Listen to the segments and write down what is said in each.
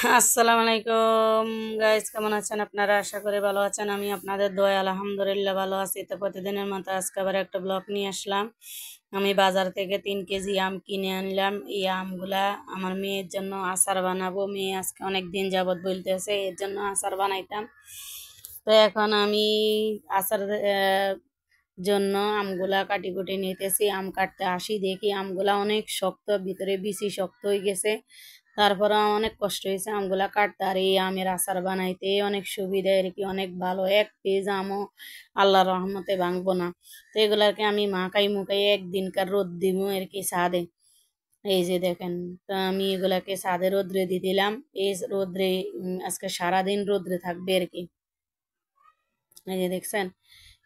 আসসালামু আলাইকুম গাইস, কেমন আছেন আপনারা? আশা করি ভালো আছেন। আমি আপনাদের দোয়ায় আলহামদুলিল্লাহ ভালো আছি। তো প্রতিদিনের মতো আজকে আবার একটা ব্লগ নিয়ে আসলাম। আমি বাজার থেকে 3 কেজি আম কিনে আনলাম। এই আমগুলা আমার মেয়ের জন্য আচার বানাবো। মেয়ে আজকে অনেক দিন যাবৎ বলতেছে এর জন্য আচার বানাইতাম। তো এখন আমি আচার জন্য আমগুলা কাটি কুটি নিতেছি। আম কাটতে আসি, দেখি আমগুলা অনেক শক্ত, ভিতরে বিচি শক্ত হয়ে গেছে। তারপরে অনেক কষ্ট হয়েছে আমগুলা কাটতে। আর এই আমের আচার বানাইতে অনেক সুবিধা, আর কি অনেক ভালো। এক পিস আমও আল্লাহর রহমতে ভাঙবো না। তো এগুলাকে আমি মাখাই মুখাই একদিনকার রোদ দিব আর কি ছাদে। এই যে দেখেন, তো আমি এগুলাকে ছাদে রোদ্রে দিয়ে দিলাম। এই রোদ্রে আজকে সারাদিন রোদ্রে থাকবে আর কি। এই যে দেখছেন,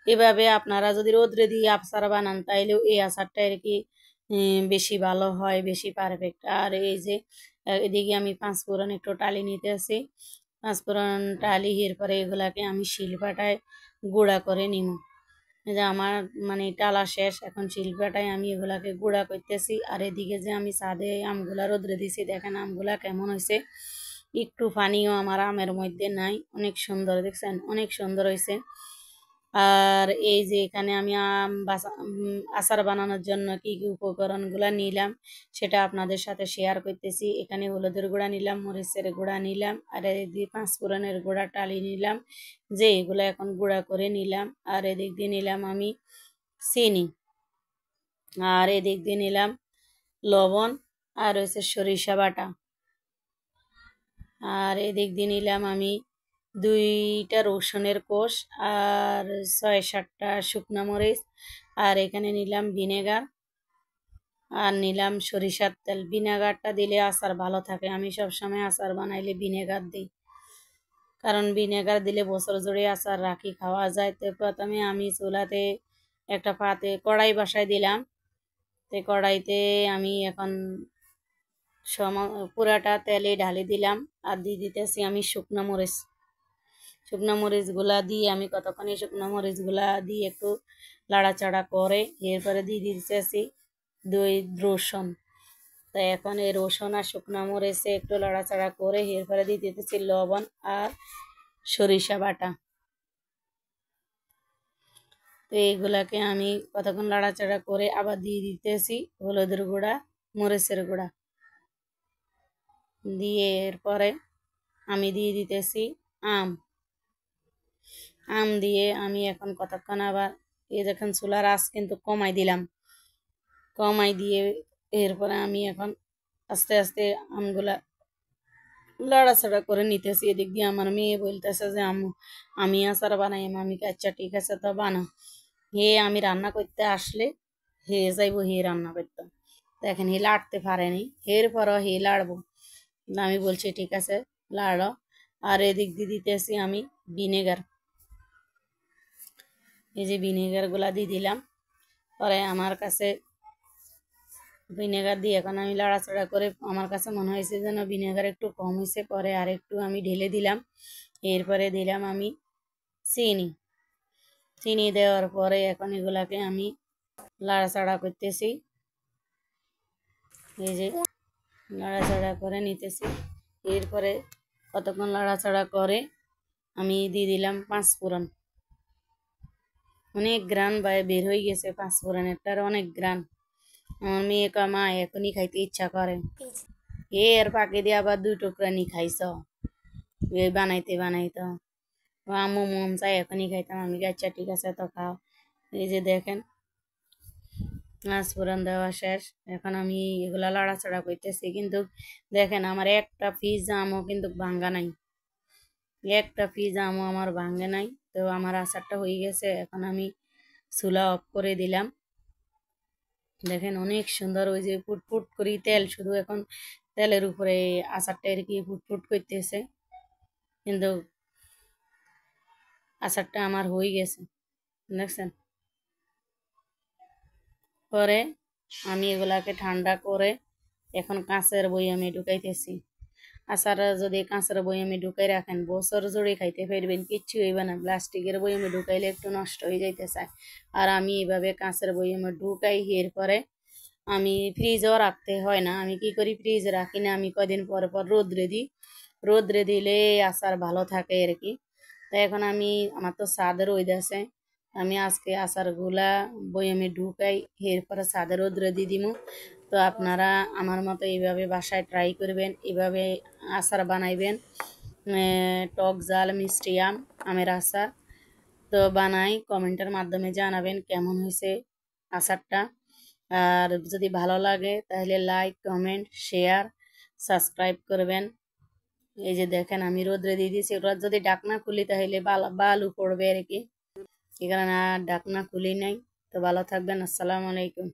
এভাবে আপনারা যদি রোদ্রে দিয়ে আচার বানান তাইলেও এই আচারটা আর কি বেশি ভালো হয়, বেশি পারফেক্ট। আর এই যে এদিকে আমি পাঁচফোড়ন একটু টালি নিতে আসি। পাঁচফোড়ন টালি এরপরে এগুলাকে আমি শিলপাটায় গুঁড়া করে নিব। এই যে আমার মানে টালা শেষ, এখন শিলপাটায় আমি এগুলাকে গুঁড়া করতেছি। আর এদিকে যে আমি ছাদে আমগুলা রোদ্রে দিছি, দেখেন আমগুলা কেমন হয়েছে। একটু পানিও আমার আমের মধ্যে নাই, অনেক সুন্দর, দেখছেন অনেক সুন্দর হয়েছে। আর এই যে এখানে আমি আচার বানানোর জন্য কি কি উপকরণগুলো নিলাম সেটা আপনাদের সাথে শেয়ার করতেছি। এখানে হলুদের গুঁড়া নিলাম, মরিচের গুঁড়া নিলাম, আর এদিকে পাঁচফোড়নের গুঁড়া টালি নিলাম, যে এগুলো এখন গুঁড়া করে নিলাম। আর এদিক দিয়ে নিলাম আমি চিনি, আর এদিক দিয়ে নিলাম লবণ, আর হচ্ছে সরিষা বাটা। আর এদিক দিয়ে নিলাম আমি 2টা রসুনের কোষ, আর 6-7টা শুকনা মরিচ। আর এখানে নিলাম ভিনেগার, আর নিলাম সরিষার তেল। ভিনেগারটা দিলে আচার ভালো থাকে। আমি সবসময় আচার বানাইলে ভিনেগার দিই, কারণ ভিনেগার দিলে বছর জুড়ে আচার রাখি, খাওয়া যায়। তো প্রথমে আমি চুলাতে একটা পাতে কড়াই বসাই দিলাম। তো কড়াইতে আমি এখন পুরাটা তেলে ঢালি দিলাম। আর দিয়ে দিতেছি আমি শুকনো মরিচ। শুকনো মরিচগুলা দিয়ে আমি কতক্ষণ এই শুকনো মরিচগুলা দিয়ে একটু লাড়াচাড়া করে এরপরে দিয়ে দিতেছি রসুন। তো এখন এই রসুন আর শুকনো মরিচে একটু লাড়াচাড়া করে এরপরে দিয়ে দিতেছি লবণ আর সরিষা বাটা। তো এইগুলাকে আমি কতক্ষণ লাড়াচাড়া করে আবার দিয়ে দিতেছি হলুদের গুঁড়া, মরিচের গুঁড়া দিয়ে এরপরে আমি দিয়ে দিতেছি আম। আম দিয়ে আমি এখন কতক্ষণ আবার এই দেখেন চুলার আঁচ কিন্তু কমাই দিলাম। কমাই দিয়ে এরপরে আমি এখন আস্তে আস্তে আমগুলা লাড়াচাড়া করে নিতেছি। এদিক দিয়ে আমার মেয়ে বলতেছে যে আম্মু আমি আচার বানাই। আমি আচ্ছা ঠিক আছে, তো বানাও। হে আমি রান্না করতে আসলে হে যাইব, হে রান্না করতাম। দেখেন হে লাড়তে পারেনি, এরপরও হে লাড়বো। আমি বলছি ঠিক আছে লাড়ো। আর এদিক দিয়ে দিতেছি আমি ভিনেগার। এই যে ভিনেগার গুলা দিয়ে দিলাম। পরে আমার কাছে ভিনেগার দিয়ে এখন আমি লাড়াচাড়া করে আমার কাছে মনে হয়েছে যেন ভিনেগার একটু কম হয়েছে। পরে আর একটু আমি ঢেলে দিলাম। এরপরে দিলাম আমি চিনি। চিনি দেওয়ার পরে এখন এগুলাকে আমি লাড়াচাড়া করতেছি। এই যে লাড়াচাড়া করে নিতেছি। এরপরে কতক্ষণ লাড়াচাড়া করে আমি দিয়ে দিলাম পাঁচফোড়ন। অনেক গ্রান বের হয়ে গেছে পাঁচফোড়নেরটার, অনেক গ্রান। আমার মেয়ে মা এখনই খাইতে ইচ্ছা করে। এর পাকে দিয়ে আবার 2 টুকরা নি খাইছ এই বানাইতে বানাইতে। আম্মু মন চাই এখনই খাইতাম। আমি আচ্ছা ঠিক আছে তো খাও। এই যে দেখেন পাঁচফোড়ন দেওয়া শেষ। এখন আমি এগুলা লাড়াচাড়া করতেছি, কিন্তু দেখেন আমার একটা পিস আমও কিন্তু ভাঙ্গা নাই। একটা পিস আমও আমার ভাঙ্গে নাই। তো আমার আচারটা হয়ে গেছে। এখন আমি চুলা অফ করে দিলাম। দেখেন অনেক সুন্দর, ওই যে ফুটফুট করি তেল, শুধু এখন তেলের উপরে আচারটা আর কি ফুটফুট করতেছে, কিন্তু আচারটা আমার হয়ে গেছে, দেখছেন। পরে আমি এগুলাকে ঠান্ডা করে এখন কাঁচের বয়ামে ঢুকাইতেছি। আচার যদি কাঁচের বয়ামে ঢুকাই রাখেন বছর জুড়ে খাইতে পারবেন, কিচ্ছু হইবে না। প্লাস্টিকের বয়ামে ঢুকাইলে একটু নষ্ট হয়ে যাইতে চায়। আর আমি এইভাবে কাঁচের বয়ামে ঢুকাই এরপরে আমি ফ্রিজও রাখতে হয় না। আমি কি করি, ফ্রিজ রাখি না, আমি কদিন পর পর রোদ্রে দিই। রোদ্রে দিলে আচার ভালো থাকে আর কি। তো এখন আমার তো ছাদে রোদ আছে, আমি আজকে আচারগুলা বয়ামে ঢুকাই, এরপরে ছাদে রোদ্রে দিয়ে দিমু। তো আপনারা আমার মতো এইভাবে বাসায় ট্রাই করবেন, এইভাবে আচার বানাইবেন। টক ঝাল মিষ্টি আমের আচার তো বানাই, কমেন্টের মাধ্যমে জানাবেন কেমন হয়েছে আচারটা। আর যদি ভালো লাগে তাহলে লাইক কমেন্ট শেয়ার সাবস্ক্রাইব করবেন। এই যে দেখেন আমি রোদ্রে দিয়ে দিয়েছি, রোদ যদি ডাকনা খুলি তাহলে বালু পড়বে আর কি, এই কারণে আর ডাকনা খুলি নাই। তো ভালো থাকবেন, আসসালামু আলাইকুম।